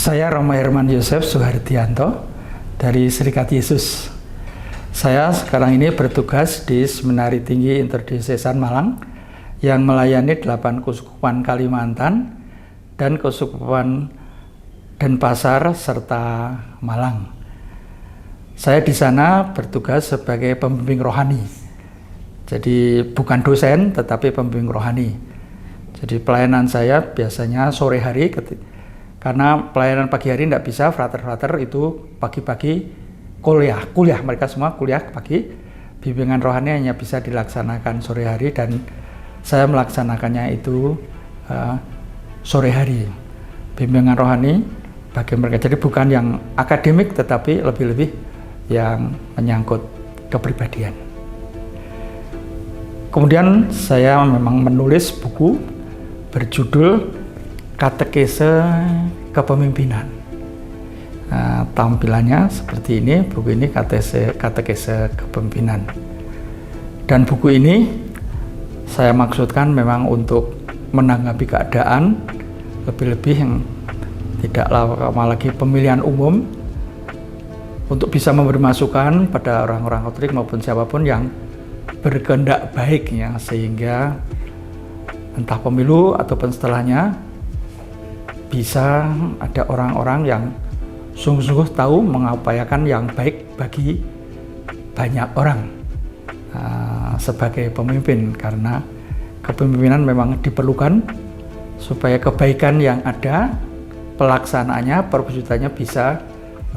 Saya Roma Herman Yosef Suhardianto dari Serikat Yesus. Saya sekarang ini bertugas di Seminari Tinggi Interdiocesan Malang yang melayani 8 keuskupan Kalimantan dan keuskupan Denpasar serta Malang. Saya di sana bertugas sebagai pembimbing rohani. Jadi bukan dosen tetapi pembimbing rohani. Jadi pelayanan saya biasanya sore hari karena pelayanan pagi hari tidak bisa, frater-frater itu pagi-pagi kuliah mereka semua kuliah pagi. Bimbingan rohani hanya bisa dilaksanakan sore hari dan saya melaksanakannya itu sore hari. Bimbingan rohani bagi mereka, jadi bukan yang akademik tetapi lebih-lebih yang menyangkut kepribadian. Kemudian saya memang menulis buku berjudul Katekese Kepemimpinan. Nah, tampilannya seperti ini, buku ini Katekese Kepemimpinan. Dan buku ini saya maksudkan memang untuk menanggapi keadaan, lebih-lebih yang tidak lama lagi pemilihan umum, untuk bisa memberi masukan pada orang-orang Katolik maupun siapapun yang berkehendak baik ya, sehingga entah pemilu ataupun setelahnya bisa ada orang-orang yang sungguh-sungguh tahu mengupayakan yang baik bagi banyak orang sebagai pemimpin, karena kepemimpinan memang diperlukan supaya kebaikan yang ada, pelaksanaannya, perwujudannya bisa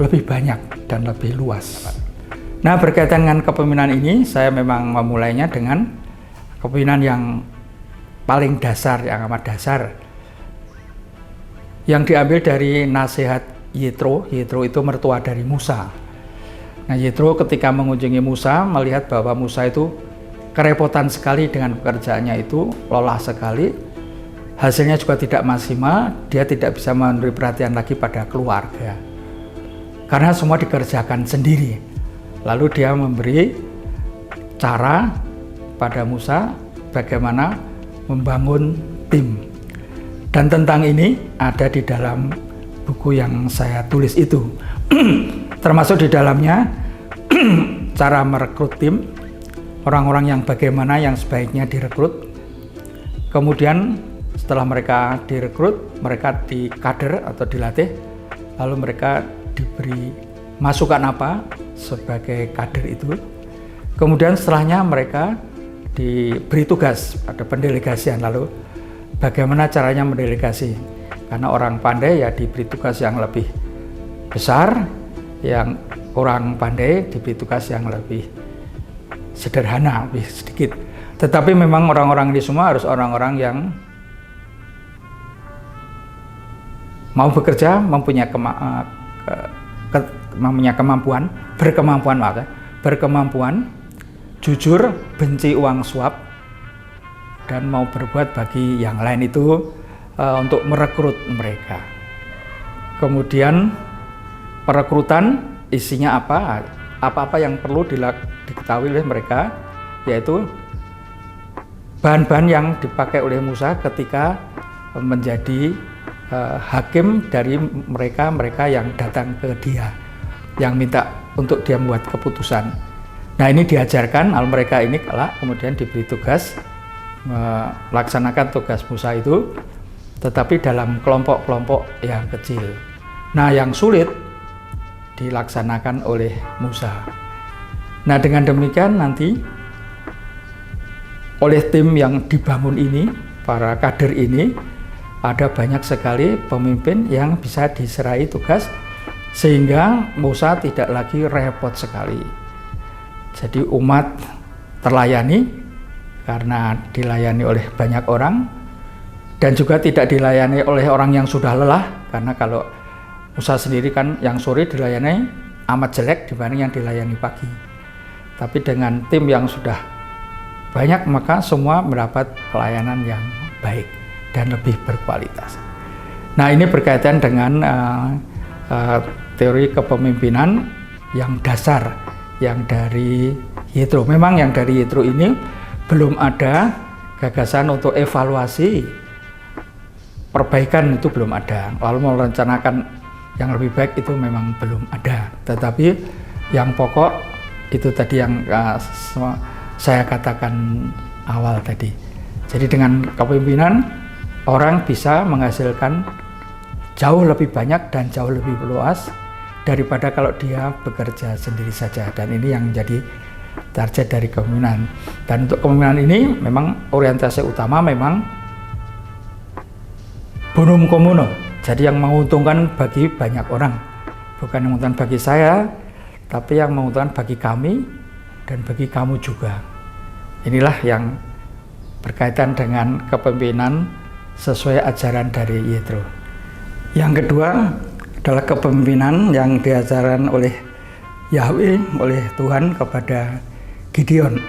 lebih banyak dan lebih luas. Nah, berkaitan dengan kepemimpinan ini, saya memang memulainya dengan kepemimpinan yang paling dasar, yang amat dasar, yang diambil dari nasihat Yetro. Yetro itu mertua dari Musa. Nah, Yetro ketika mengunjungi Musa melihat bahwa Musa itu kerepotan sekali dengan pekerjaannya itu, lelah sekali, hasilnya juga tidak maksimal, dia tidak bisa memberi perhatian lagi pada keluarga karena semua dikerjakan sendiri. Lalu dia memberi cara pada Musa bagaimana membangun tim. Dan tentang ini ada di dalam buku yang saya tulis itu. Termasuk di dalamnya cara merekrut tim, orang-orang yang bagaimana yang sebaiknya direkrut. Kemudian setelah mereka direkrut, mereka dikader atau dilatih, lalu mereka diberi masukan apa sebagai kader itu. Kemudian setelahnya mereka diberi tugas, ada pendelegasian, lalu bagaimana caranya mendelegasi, karena orang pandai ya diberi tugas yang lebih besar, yang kurang pandai diberi tugas yang lebih sederhana, lebih sedikit. Tetapi memang orang-orang ini semua harus orang-orang yang mau bekerja, mempunyai berkemampuan, jujur, benci uang suap, dan mau berbuat bagi yang lain itu untuk merekrut mereka. Kemudian perekrutan isinya apa-apa yang perlu diketahui oleh mereka, yaitu bahan-bahan yang dipakai oleh Musa ketika menjadi hakim dari mereka yang datang ke dia, yang minta untuk dia membuat keputusan. Nah, ini diajarkan, mereka ini kemudian diberi tugas melaksanakan tugas Musa itu, tetapi dalam kelompok-kelompok yang kecil. Nah, yang sulit dilaksanakan oleh Musa. Nah, dengan demikian nanti oleh tim yang dibangun ini, para kader ini, ada banyak sekali pemimpin yang bisa diserai tugas, sehingga Musa tidak lagi repot sekali. Jadi umat terlayani karena dilayani oleh banyak orang, dan juga tidak dilayani oleh orang yang sudah lelah, karena kalau Musa sendiri kan yang sore dilayani amat jelek dibanding yang dilayani pagi. Tapi dengan tim yang sudah banyak, maka semua mendapat pelayanan yang baik dan lebih berkualitas. Nah, ini berkaitan dengan teori kepemimpinan yang dasar, yang dari Yetro. Memang yang dari Yetro ini belum ada gagasan untuk evaluasi perbaikan, itu belum ada. Lalu merencanakan yang lebih baik itu memang belum ada. Tetapi yang pokok itu tadi yang saya katakan awal tadi. Jadi dengan kepemimpinan orang bisa menghasilkan jauh lebih banyak dan jauh lebih luas daripada kalau dia bekerja sendiri saja. Dan ini yang menjadi target dari kepemimpinan. Dan untuk kepemimpinan ini memang orientasi utama memang bonum communo. Jadi yang menguntungkan bagi banyak orang, bukan yang menguntungkan bagi saya, tapi yang menguntungkan bagi kami dan bagi kamu juga. Inilah yang berkaitan dengan kepemimpinan sesuai ajaran dari Yetro. Yang kedua adalah kepemimpinan yang diajarkan oleh Yahweh, oleh Tuhan kepada Gideon.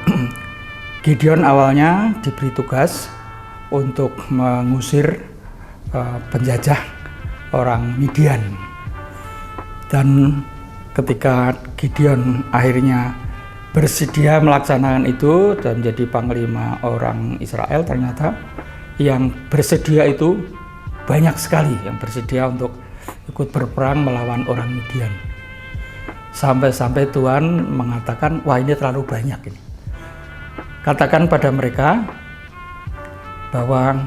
Gideon awalnya diberi tugas untuk mengusir penjajah orang Midian. Dan ketika Gideon akhirnya bersedia melaksanakan itu dan menjadi panglima orang Israel, ternyata yang bersedia itu banyak sekali yang bersedia untuk ikut berperang melawan orang Midian. Sampai-sampai Tuhan mengatakan, wah ini terlalu banyak ini. Katakan pada mereka bahwa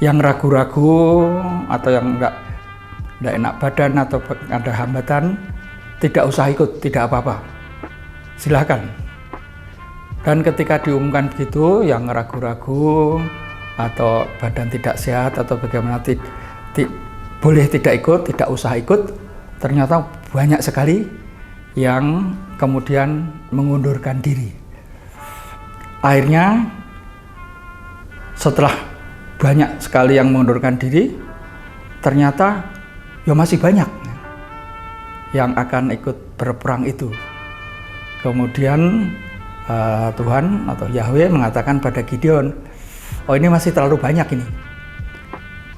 yang ragu-ragu atau yang enggak enak badan atau ada hambatan, tidak usah ikut, tidak apa-apa. Silahkan. Dan ketika diumumkan begitu, yang ragu-ragu atau badan tidak sehat atau bagaimana boleh tidak ikut, tidak usah ikut, ternyata banyak sekali yang kemudian mengundurkan diri. Akhirnya setelah banyak sekali yang mengundurkan diri, ternyata ya masih banyak yang akan ikut berperang itu. Kemudian Tuhan atau Yahweh mengatakan pada Gideon, oh ini masih terlalu banyak ini.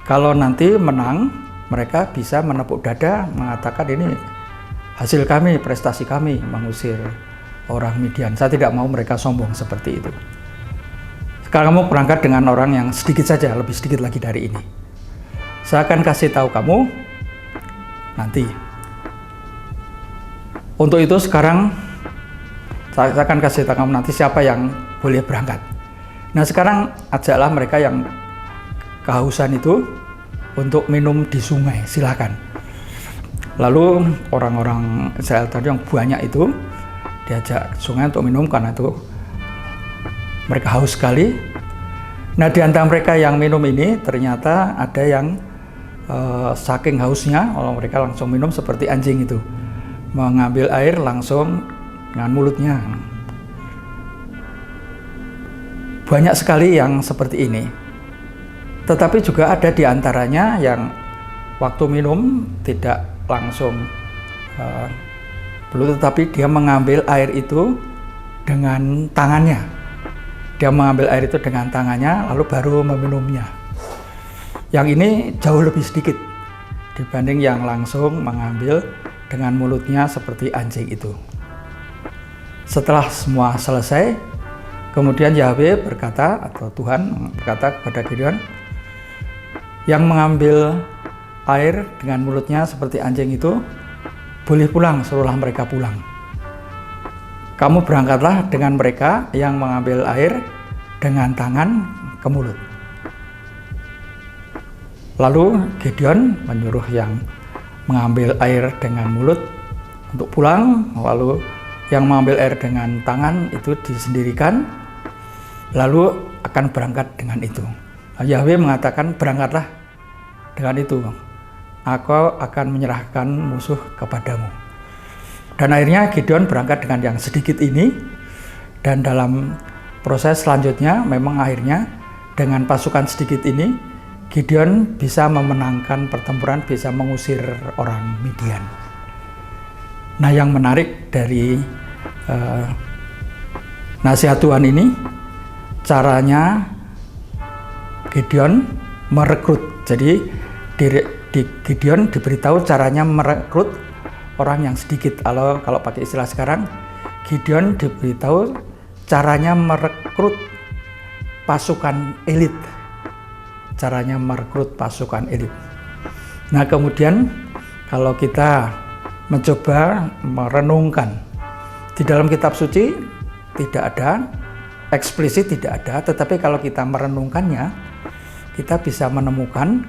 Kalau nanti menang, mereka bisa menepuk dada mengatakan ini hasil kami, prestasi kami mengusir orang Midian. Saya tidak mau mereka sombong seperti itu. Sekarang kamu berangkat dengan orang yang sedikit saja, lebih sedikit lagi dari ini. Saya akan kasih tahu kamu nanti. Untuk itu sekarang saya akan kasih tahu kamu nanti siapa yang boleh berangkat. Nah sekarang ajaklah mereka yang kehausan itu untuk minum di sungai, silakan. Lalu orang-orang Israel tadi yang banyak itu diajak ke sungai untuk minum karena itu mereka haus sekali. Nah di antara mereka yang minum ini ternyata ada yang saking hausnya, kalau mereka langsung minum seperti anjing itu, mengambil air langsung dengan mulutnya. Banyak sekali yang seperti ini. Tetapi juga ada di antaranya yang waktu minum tidak langsung tetapi dia mengambil air itu dengan tangannya. Dia mengambil air itu dengan tangannya lalu baru meminumnya. Yang ini jauh lebih sedikit dibanding yang langsung mengambil dengan mulutnya seperti anjing itu. Setelah semua selesai, kemudian Yahweh berkata atau Tuhan berkata kepada Gideon, yang mengambil air dengan mulutnya seperti anjing itu boleh pulang, suruhlah mereka pulang. Kamu berangkatlah dengan mereka yang mengambil air dengan tangan ke mulut. Lalu Gideon menyuruh yang mengambil air dengan mulut untuk pulang, lalu yang mengambil air dengan tangan itu disendirikan, lalu akan berangkat dengan itu. Yahweh mengatakan, berangkatlah dengan itu, aku akan menyerahkan musuh kepadamu. Dan akhirnya Gideon berangkat dengan yang sedikit ini, dan dalam proses selanjutnya memang akhirnya dengan pasukan sedikit ini Gideon bisa memenangkan pertempuran, bisa mengusir orang Midian. Nah yang menarik dari nasihat Tuhan ini, caranya Gideon merekrut. Jadi Gideon diberitahu caranya merekrut orang yang sedikit. Kalau pakai istilah sekarang, Gideon diberitahu caranya merekrut pasukan elit. Caranya merekrut pasukan elit. Nah kemudian kalau kita mencoba merenungkan di dalam kitab suci, tidak ada eksplisit, tidak ada, tetapi kalau kita merenungkannya, kita bisa menemukan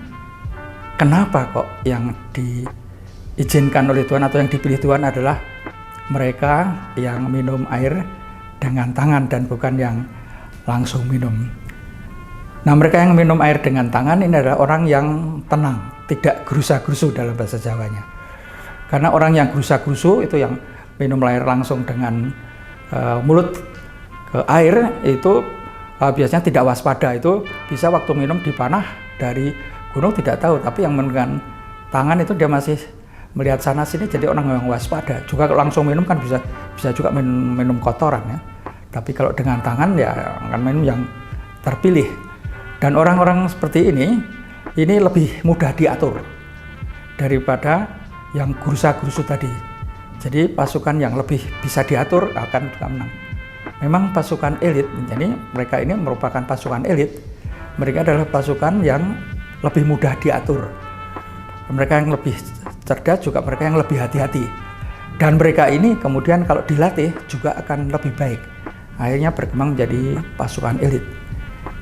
kenapa kok yang diizinkan oleh Tuhan atau yang dipilih Tuhan adalah mereka yang minum air dengan tangan dan bukan yang langsung minum. Nah, mereka yang minum air dengan tangan ini adalah orang yang tenang, tidak gerusa-gerusu dalam bahasa Jawanya. Karena orang yang gerusa-gerusu itu yang minum air langsung dengan mulut ke air itu biasanya tidak waspada, itu bisa waktu minum dipanah dari gunung tidak tahu, tapi yang menggunakan tangan itu dia masih melihat sana sini, jadi orang yang waspada. Juga langsung minum kan bisa juga minum kotoran ya. Tapi kalau dengan tangan ya akan minum yang terpilih. Dan orang-orang seperti ini lebih mudah diatur daripada yang gerusa-gerusu tadi. Jadi pasukan yang lebih bisa diatur akan juga menang. Memang pasukan elit, jadi mereka ini merupakan pasukan elit. Mereka adalah pasukan yang lebih mudah diatur. Mereka yang lebih cerdas, juga mereka yang lebih hati-hati. Dan mereka ini kemudian kalau dilatih juga akan lebih baik. Akhirnya berkembang menjadi pasukan elit.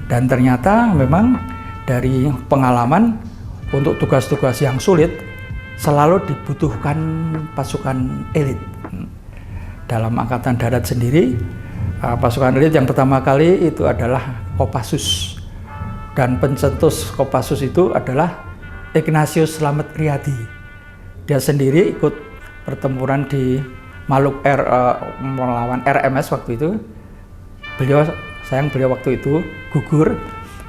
Dan ternyata memang dari pengalaman untuk tugas-tugas yang sulit selalu dibutuhkan pasukan elit. Dalam Angkatan Darat sendiri, pasukan elit yang pertama kali itu adalah Kopassus. Dan pencetus Kopassus itu adalah Ignatius Slamet Riyadi. Dia sendiri ikut pertempuran di Maluku melawan RMS waktu itu. Beliau waktu itu gugur,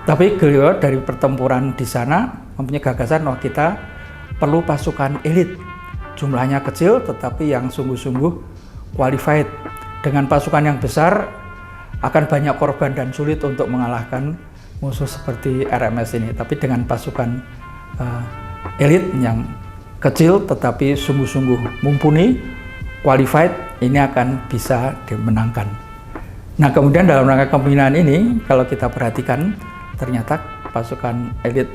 tapi beliau dari pertempuran di sana mempunyai gagasan, wah kita perlu pasukan elit, jumlahnya kecil tetapi yang sungguh-sungguh qualified. Dengan pasukan yang besar akan banyak korban dan sulit untuk mengalahkan musuh seperti RMS ini, tapi dengan pasukan elit yang kecil tetapi sungguh-sungguh mumpuni, qualified, ini akan bisa dimenangkan. Nah, kemudian dalam rangka kepemimpinan ini, kalau kita perhatikan, ternyata pasukan elit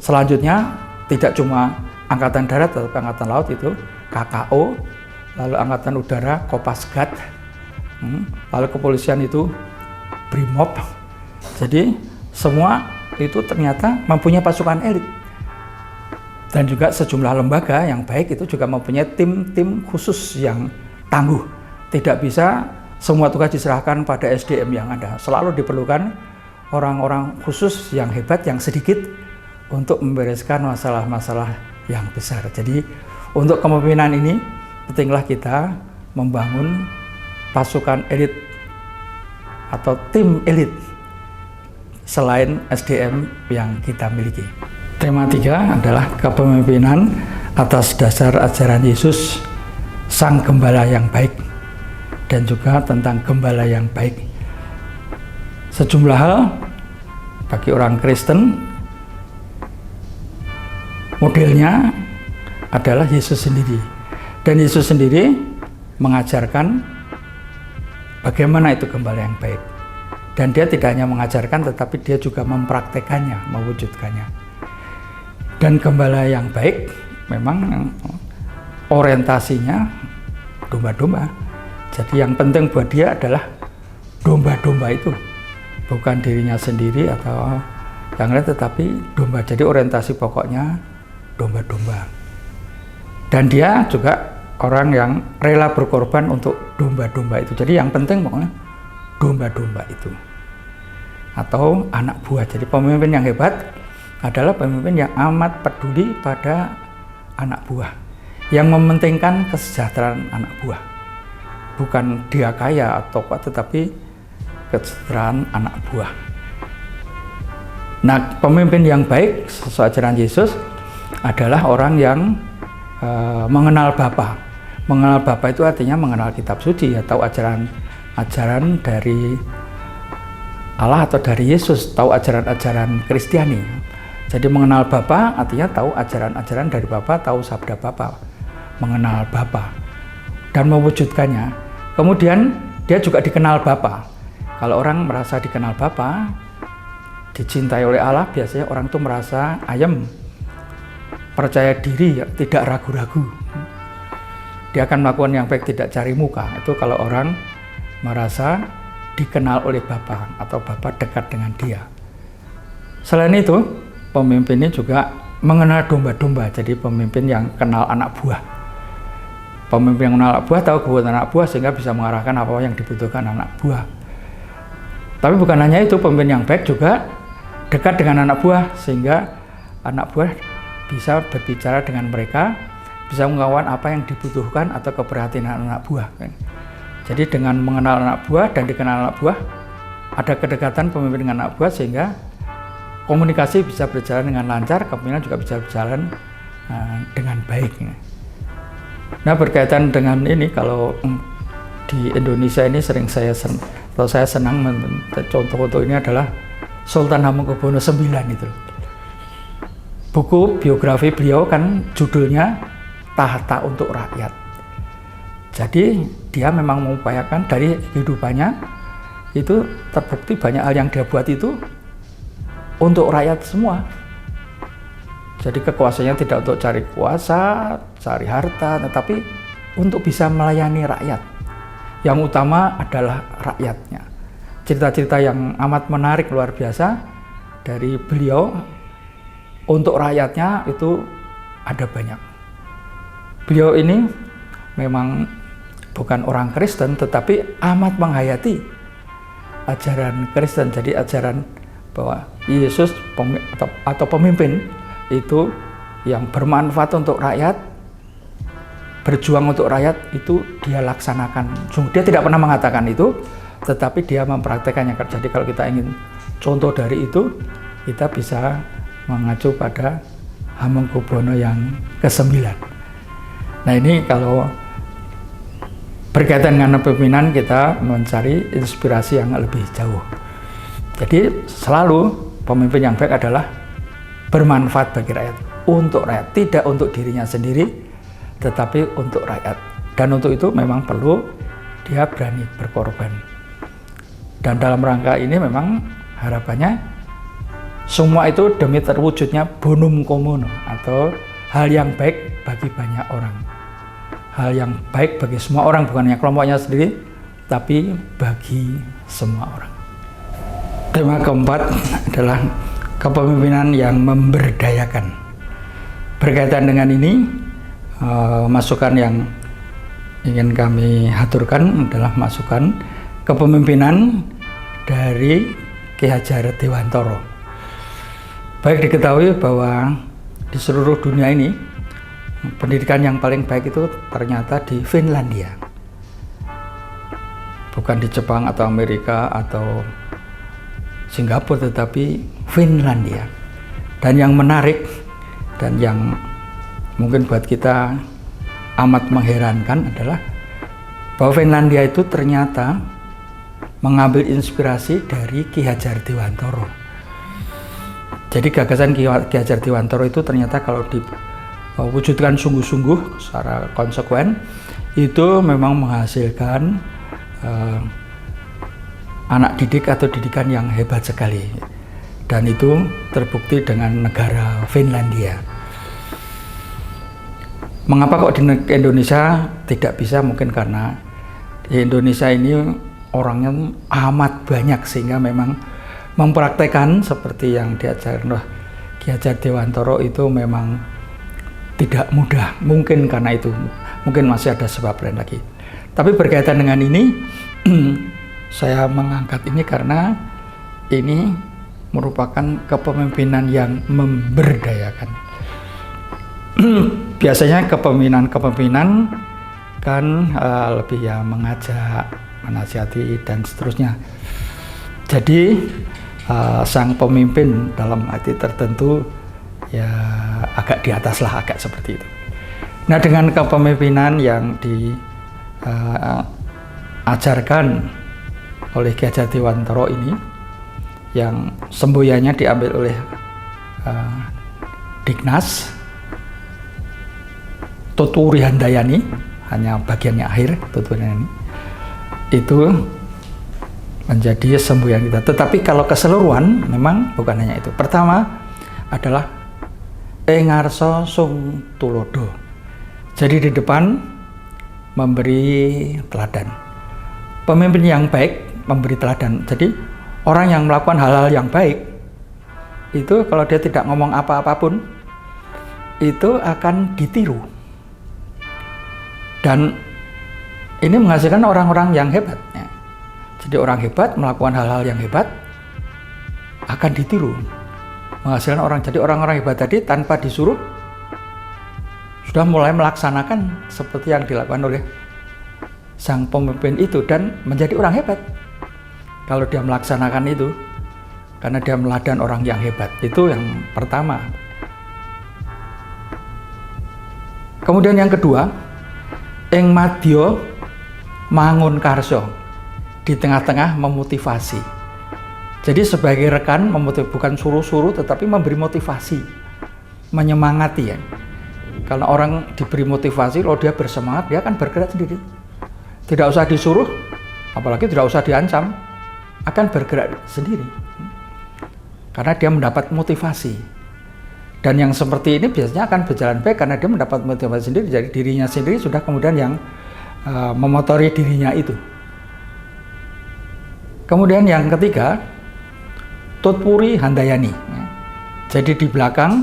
selanjutnya tidak cuma Angkatan Darat atau Angkatan Laut itu KKO, lalu Angkatan Udara Kopasgat, lalu kepolisian itu Brimob. Jadi semua itu ternyata mempunyai pasukan elit. Dan juga sejumlah lembaga yang baik itu juga mempunyai tim-tim khusus yang tangguh. Tidak bisa semua tugas diserahkan pada SDM yang ada. Selalu diperlukan orang-orang khusus yang hebat, yang sedikit untuk membereskan masalah-masalah yang besar. Jadi untuk kepemimpinan ini pentinglah kita membangun pasukan elit atau tim elit selain SDM yang kita miliki. Tema 3 adalah kepemimpinan atas dasar ajaran Yesus, Sang Gembala yang baik, dan juga tentang gembala yang baik. Sejumlah hal bagi orang Kristen, modelnya adalah Yesus sendiri. Dan Yesus sendiri mengajarkan bagaimana itu gembala yang baik. Dan dia tidak hanya mengajarkan, tetapi dia juga mempraktekannya, mewujudkannya. Dan gembala yang baik memang orientasinya domba-domba. Jadi yang penting buat dia adalah domba-domba itu, bukan dirinya sendiri atau yang lain, tetapi domba. Jadi orientasi pokoknya domba-domba. Dan dia juga orang yang rela berkorban untuk domba-domba itu. Jadi yang penting pokoknya domba-domba itu. Atau anak buah. Jadi pemimpin yang hebat adalah pemimpin yang amat peduli pada anak buah, yang mementingkan kesejahteraan anak buah. Bukan dia kaya atau apa, tetapi kesejahteraan anak buah. Nah, pemimpin yang baik sesuai ajaran Yesus adalah orang yang mengenal Bapa. Mengenal Bapa itu artinya mengenal kitab suci atau ajaran dari Allah atau dari Yesus, tahu ajaran-ajaran Kristiani. Jadi mengenal Bapa artinya tahu ajaran-ajaran dari Bapa, tahu sabda Bapa, mengenal Bapa dan mewujudkannya. Kemudian dia juga dikenal Bapa. Kalau orang merasa dikenal Bapa, dicintai oleh Allah, biasanya orang itu merasa ayem, percaya diri, ya, tidak ragu-ragu. Dia akan melakukan yang baik, tidak cari muka. Itu kalau orang merasa dikenal oleh Bapa atau Bapa dekat dengan dia. Selain itu, pemimpin ini juga mengenal domba-domba. Jadi pemimpin yang kenal anak buah. Pemimpin yang kenal anak buah tahu kebutuhan anak buah sehingga bisa mengarahkan apa yang dibutuhkan anak buah. Tapi bukan hanya itu, pemimpin yang baik juga dekat dengan anak buah sehingga anak buah bisa berbicara dengan mereka, bisa mengetahui apa yang dibutuhkan atau keprihatinan anak buah. Jadi dengan mengenal anak buah dan dikenal anak buah, ada kedekatan pemimpin dengan anak buah sehingga komunikasi bisa berjalan dengan lancar, kepemimpinan juga bisa berjalan dengan baik. Nah, berkaitan dengan ini, kalau di Indonesia ini sering saya senang contoh-contoh ini adalah Sultan Hamengkubuwono IX itu. Buku biografi beliau kan judulnya Tahta untuk Rakyat. Jadi dia memang mengupayakan dari kehidupannya itu terbukti banyak hal yang dia buat itu untuk rakyat semua. Jadi kekuasaannya tidak untuk cari kuasa, cari harta, tetapi untuk bisa melayani rakyat. Yang utama adalah rakyatnya. Cerita-cerita yang amat menarik luar biasa dari beliau untuk rakyatnya itu ada banyak. Beliau ini memang bukan orang Kristen, tetapi amat menghayati ajaran Kristen. Jadi ajaran bahwa Yesus atau pemimpin itu yang bermanfaat untuk rakyat, berjuang untuk rakyat, itu dia laksanakan. Dia tidak pernah mengatakan itu, tetapi dia mempraktekannya. Jadi kalau kita ingin contoh dari itu, kita bisa mengacu pada Hamengkubuwono yang ke-9. Nah, ini kalau berkaitan dengan kepemimpinan, kita mencari inspirasi yang lebih jauh. Jadi selalu pemimpin yang baik adalah bermanfaat bagi rakyat, untuk rakyat, tidak untuk dirinya sendiri, tetapi untuk rakyat. Dan untuk itu memang perlu dia berani berkorban. Dan dalam rangka ini memang harapannya semua itu demi terwujudnya bonum communo, atau hal yang baik bagi banyak orang. Hal yang baik bagi semua orang, bukan hanya kelompoknya sendiri, tapi bagi semua orang. Tema keempat adalah kepemimpinan yang memberdayakan. Berkaitan dengan ini, masukan yang ingin kami haturkan adalah masukan kepemimpinan dari Ki Hadjar Dewantara. Baik diketahui bahwa di seluruh dunia ini pendidikan yang paling baik itu ternyata di Finlandia, bukan di Jepang atau Amerika atau Singapura, tetapi Finlandia. Dan yang menarik dan yang mungkin buat kita amat mengherankan adalah bahwa Finlandia itu ternyata mengambil inspirasi dari Ki Hadjar Dewantara. Jadi gagasan Ki Hadjar Dewantara itu ternyata kalau diwujudkan sungguh-sungguh secara konsekuen, itu memang menghasilkan anak didik atau didikan yang hebat sekali. Dan itu terbukti dengan negara Finlandia. Mengapa kok di Indonesia tidak bisa? Mungkin karena di Indonesia ini orangnya amat banyak, sehingga memang mempraktekkan seperti yang diajarkan Ki Hadjar Dewantara itu memang tidak mudah. Mungkin karena itu, mungkin masih ada sebab lain lagi. Tapi berkaitan dengan ini, saya mengangkat ini karena ini merupakan kepemimpinan yang memberdayakan. Biasanya kepemimpinan kan lebih ya mengajak, menasihati dan seterusnya. Jadi sang pemimpin dalam arti tertentu ya agak di atas lah, agak seperti itu. Nah, dengan kepemimpinan yang diajarkan oleh Ki Hadjar Dewantara ini, yang semboyannya diambil oleh Dignas Tuturi Handayani, hanya bagiannya akhir Tuturi Handayani, itu menjadi semboyan kita. Tetapi kalau keseluruhan memang bukan hanya itu. Pertama adalah ing ngarsa sung tulodo. Jadi di depan memberi teladan. Pemimpin yang baik memberi teladan. Jadi orang yang melakukan hal-hal yang baik itu kalau dia tidak ngomong apa-apapun itu akan ditiru. Dan ini menghasilkan orang-orang yang hebat. Ya. Jadi orang hebat melakukan hal-hal yang hebat akan ditiru. Menghasilkan orang-orang hebat tadi tanpa disuruh sudah mulai melaksanakan seperti yang dilakukan oleh sang pemimpin itu dan menjadi orang hebat. Kalau dia melaksanakan itu karena dia meladan orang yang hebat. Itu yang pertama. Kemudian yang kedua, ing madya mangun karso, di tengah-tengah memotivasi. Jadi sebagai rekan bukan suruh-suruh tetapi memberi motivasi, menyemangati ya. Kalau orang diberi motivasi, kalau dia bersemangat, dia akan bergerak sendiri. Tidak usah disuruh, apalagi tidak usah diancam, akan bergerak sendiri. Karena dia mendapat motivasi. Dan yang seperti ini biasanya akan berjalan baik karena dia mendapat motivasi sendiri, jadi dirinya sendiri sudah kemudian yang memotori dirinya itu. Kemudian yang ketiga, tutpuri handayani. Jadi di belakang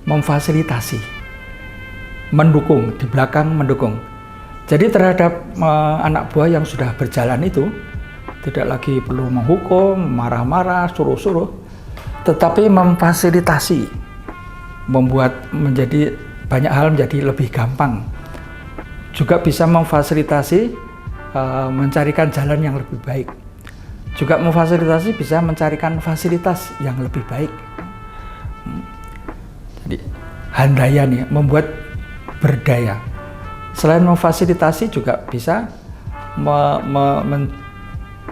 memfasilitasi, mendukung, di belakang mendukung. Jadi terhadap anak buah yang sudah berjalan itu tidak lagi perlu menghukum, marah-marah, suruh-suruh, tetapi memfasilitasi, membuat menjadi banyak hal menjadi lebih gampang. Juga bisa memfasilitasi mencarikan jalan yang lebih baik. Juga memfasilitasi bisa mencarikan fasilitas yang lebih baik. Jadi handayani, membuat berdaya. Selain memfasilitasi juga bisa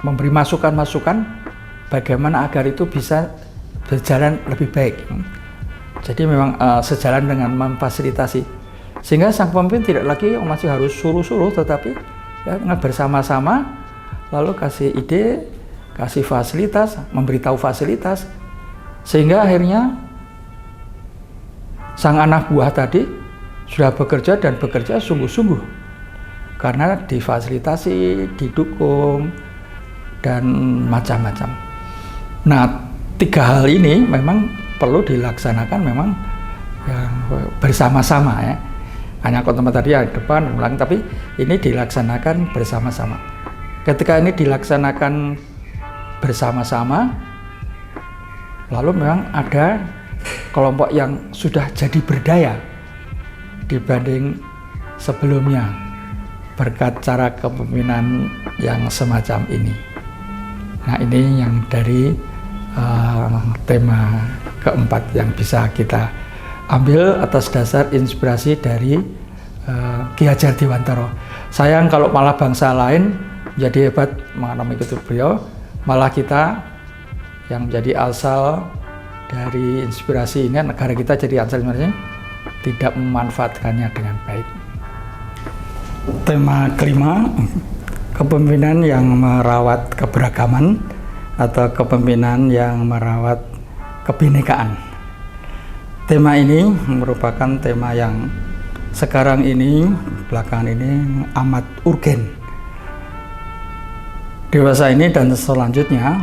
memberi masukan-masukan bagaimana agar itu bisa berjalan lebih baik. Jadi memang sejalan dengan memfasilitasi, sehingga sang pemimpin tidak lagi masih harus suruh-suruh, tetapi ya, bersama-sama lalu kasih ide, kasih fasilitas, memberitahu fasilitas, sehingga akhirnya sang anak buah tadi sudah bekerja dan bekerja sungguh-sungguh karena difasilitasi, didukung, dan macam-macam. Nah, tiga hal ini memang perlu dilaksanakan memang ya, bersama-sama ya. Hanya teman tadi yang depan ulang, tapi ini dilaksanakan bersama-sama. Ketika ini dilaksanakan bersama-sama, lalu memang ada kelompok yang sudah jadi berdaya dibanding sebelumnya berkat cara kepemimpinan yang semacam ini. Nah, ini yang dari tema keempat yang bisa kita ambil atas dasar inspirasi dari Ki Hajar Dewantara. Sayang kalau malah bangsa lain jadi hebat mengikuti beliau, malah kita yang menjadi asal dari inspirasi ini, negara kita jadi asal inspirasi tidak memanfaatkannya dengan baik. Tema kelima, kepemimpinan yang merawat keberagaman atau kepemimpinan yang merawat kebinekaan. Tema ini merupakan tema yang sekarang ini, belakangan ini amat urgen. Dewasa ini dan selanjutnya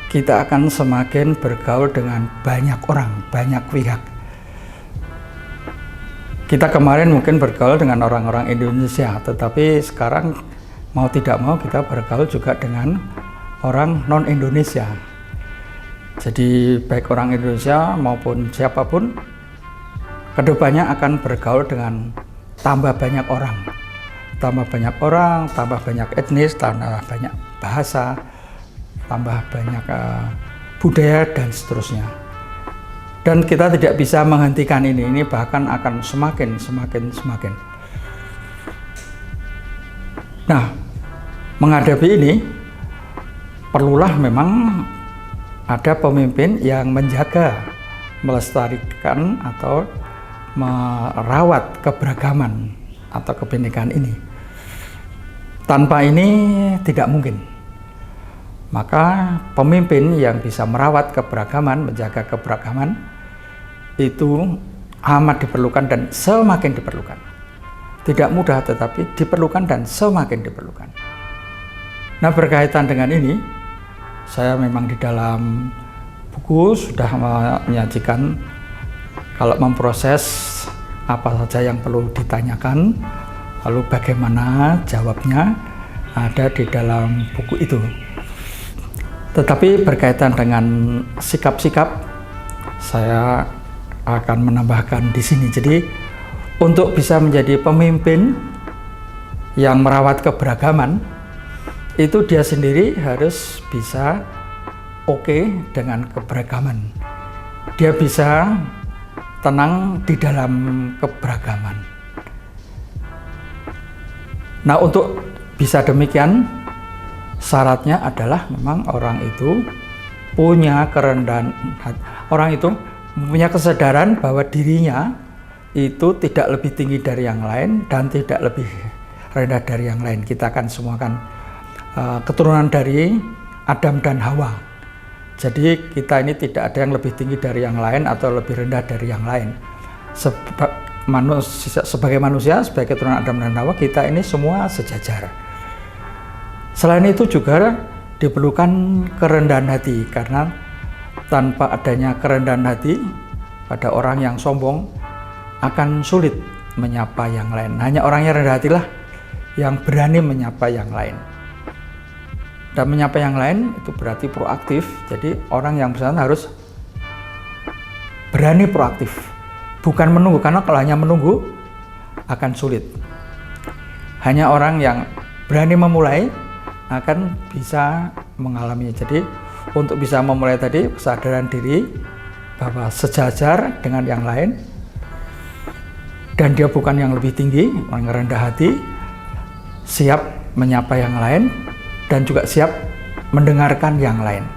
kita akan semakin bergaul dengan banyak orang, banyak pihak. Kita kemarin mungkin bergaul dengan orang-orang Indonesia, tetapi sekarang mau tidak mau kita bergaul juga dengan orang non-Indonesia. Jadi baik orang Indonesia maupun siapapun, kedepannya akan bergaul dengan tambah banyak orang. Tambah banyak orang, tambah banyak etnis, tambah banyak bahasa, tambah banyak budaya dan seterusnya. Dan kita tidak bisa menghentikan ini bahkan akan semakin. Nah, menghadapi ini perlulah memang ada pemimpin yang menjaga, melestarikan atau merawat keberagaman atau kebinekaan ini. Tanpa ini tidak mungkin. Maka pemimpin yang bisa merawat keberagaman, menjaga keberagaman, itu amat diperlukan dan semakin diperlukan. Tidak mudah tetapi diperlukan dan semakin diperlukan. Nah, berkaitan dengan ini, saya memang di dalam buku sudah menyajikan kalau memproses apa saja yang perlu ditanyakan, lalu bagaimana jawabnya, ada di dalam buku itu. Tetapi berkaitan dengan sikap-sikap, saya akan menambahkan di sini. Jadi untuk bisa menjadi pemimpin yang merawat keberagaman, itu dia sendiri harus bisa oke dengan keberagaman. Dia bisa tenang di dalam keberagaman. Nah, untuk bisa demikian, syaratnya adalah memang orang itu punya kerendahan hati. Orang itu punya kesadaran bahwa dirinya itu tidak lebih tinggi dari yang lain dan tidak lebih rendah dari yang lain. Kita kan semua kan keturunan dari Adam dan Hawa. Jadi kita ini tidak ada yang lebih tinggi dari yang lain atau lebih rendah dari yang lain. Sebagai manusia, sebagai keturunan Adam dan Hawa, kita ini semua sejajar. Selain itu juga diperlukan kerendahan hati, karena tanpa adanya kerendahan hati pada orang yang sombong akan sulit menyapa yang lain. Hanya orang yang rendah hatilah yang berani menyapa yang lain. Dan menyapa yang lain itu berarti proaktif. Jadi orang yang bersangkutan harus berani proaktif, bukan menunggu, karena kalau hanya menunggu akan sulit. Hanya orang yang berani memulai akan bisa mengalaminya. Jadi untuk bisa memulai tadi, kesadaran diri bahwa sejajar dengan yang lain dan dia bukan yang lebih tinggi, orang yang rendah hati, siap menyapa yang lain dan juga siap mendengarkan yang lain.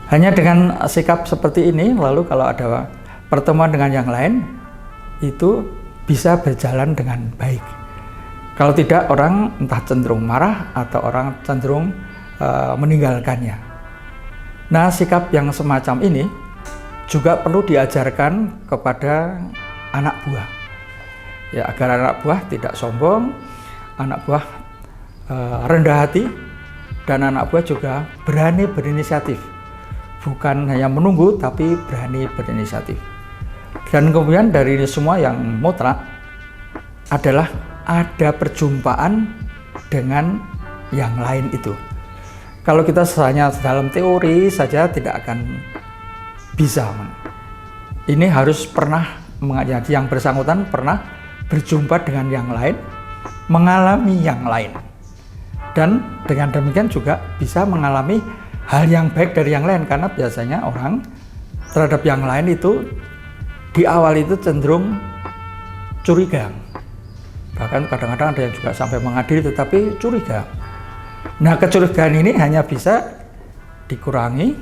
Hanya dengan sikap seperti ini, lalu kalau ada pertemuan dengan yang lain, itu bisa berjalan dengan baik. Kalau tidak, orang entah cenderung marah atau orang cenderung meninggalkannya. Nah, sikap yang semacam ini juga perlu diajarkan kepada anak buah. Ya, agar anak buah tidak sombong, anak buah rendah hati, dan anak buah juga berani berinisiatif. Bukan hanya menunggu, tapi berani berinisiatif. Dan kemudian dari ini semua yang mutlak adalah ada perjumpaan dengan yang lain itu. Kalau kita hanya dalam teori saja tidak akan bisa. Ini harus pernah, yang bersangkutan pernah berjumpa dengan yang lain, mengalami yang lain. Dan dengan demikian juga bisa mengalami hal yang baik dari yang lain, karena biasanya orang terhadap yang lain itu di awal itu cenderung curiga. Bahkan kadang-kadang ada yang juga sampai mengadili tetapi curiga. Nah, kecurigaan ini hanya bisa dikurangi,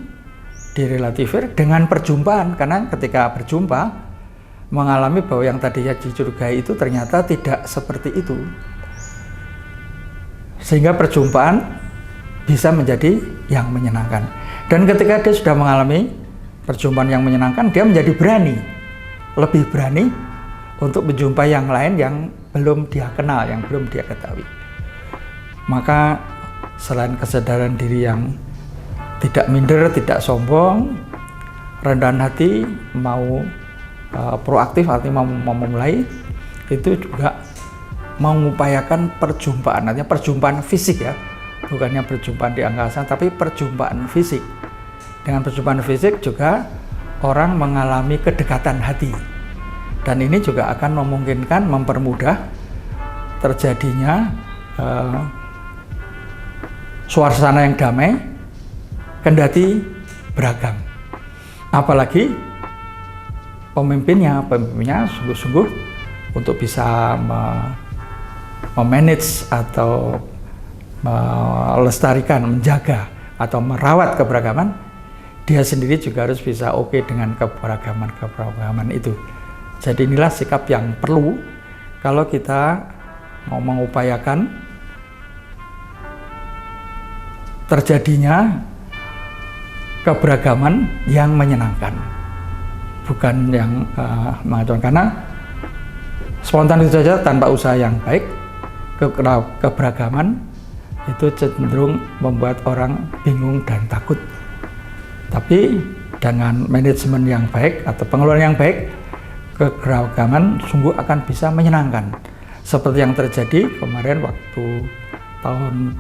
direlativir dengan perjumpaan, karena ketika berjumpa mengalami bahwa yang tadinya dicurigai itu ternyata tidak seperti itu. Sehingga perjumpaan bisa menjadi yang menyenangkan. Dan ketika dia sudah mengalami perjumpaan yang menyenangkan, dia menjadi berani, lebih berani untuk menjumpai yang lain yang belum dia kenal, yang belum dia ketahui. Maka selain kesadaran diri yang tidak minder, tidak sombong, rendahan hati, mau proaktif, artinya mau memulai, itu juga mengupayakan perjumpaan, artinya perjumpaan fisik ya, bukannya perjumpaan di angkasa, tapi perjumpaan fisik. Dengan perjumpaan fisik juga orang mengalami kedekatan hati. Dan ini juga akan memungkinkan, mempermudah terjadinya suasana yang damai, kendati beragam. Apalagi pemimpinnya sungguh-sungguh untuk bisa memanage atau melestarikan, menjaga atau merawat keberagaman, dia sendiri juga harus bisa oke dengan keberagaman itu. Jadi inilah sikap yang perlu kalau kita mau mengupayakan terjadinya keberagaman yang menyenangkan. bukan yang mengacaukan, karena spontan itu saja tanpa usaha yang baik, keberagaman itu cenderung membuat orang bingung dan takut. Tapi dengan manajemen yang baik atau pengelolaan yang baik, keberagaman sungguh akan bisa menyenangkan. Seperti yang terjadi kemarin waktu tahun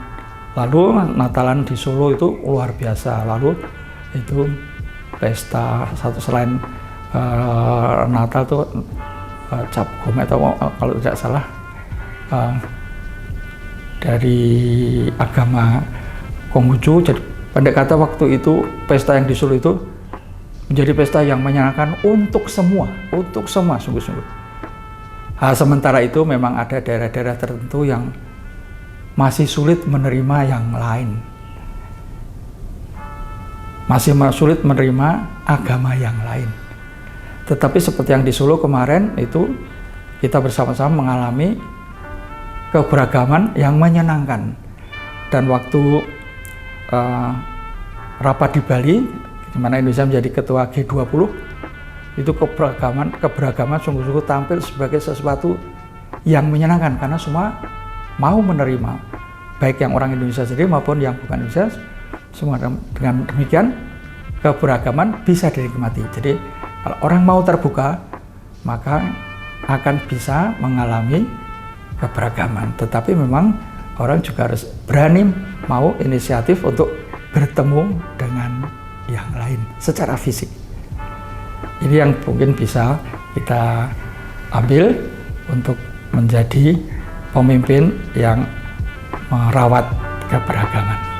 lalu, Natalan di Solo itu luar biasa. Lalu itu pesta satu selain Natal itu Cap Gome atau kalau tidak salah dari agama Konghucu. Jadi pendek kata waktu itu pesta yang di Solo itu menjadi pesta yang menyenangkan untuk semua sungguh-sungguh. Sementara itu memang ada daerah-daerah tertentu yang masih sulit menerima yang lain, masih sulit menerima agama yang lain. Tetapi seperti yang di Solo kemarin itu, kita bersama-sama mengalami keberagaman yang menyenangkan. Dan waktu rapat di Bali, di mana Indonesia menjadi ketua G20, itu keberagaman sungguh-sungguh tampil sebagai sesuatu yang menyenangkan, karena semua mau menerima, baik yang orang Indonesia sendiri maupun yang bukan Indonesia. Semua dengan demikian keberagaman bisa dinikmati. Jadi kalau orang mau terbuka, maka akan bisa mengalami keberagaman. Tetapi memang orang juga harus berani mau inisiatif untuk bertemu dengan yang lain secara fisik. Ini yang mungkin bisa kita ambil untuk menjadi pemimpin yang merawat keberagaman.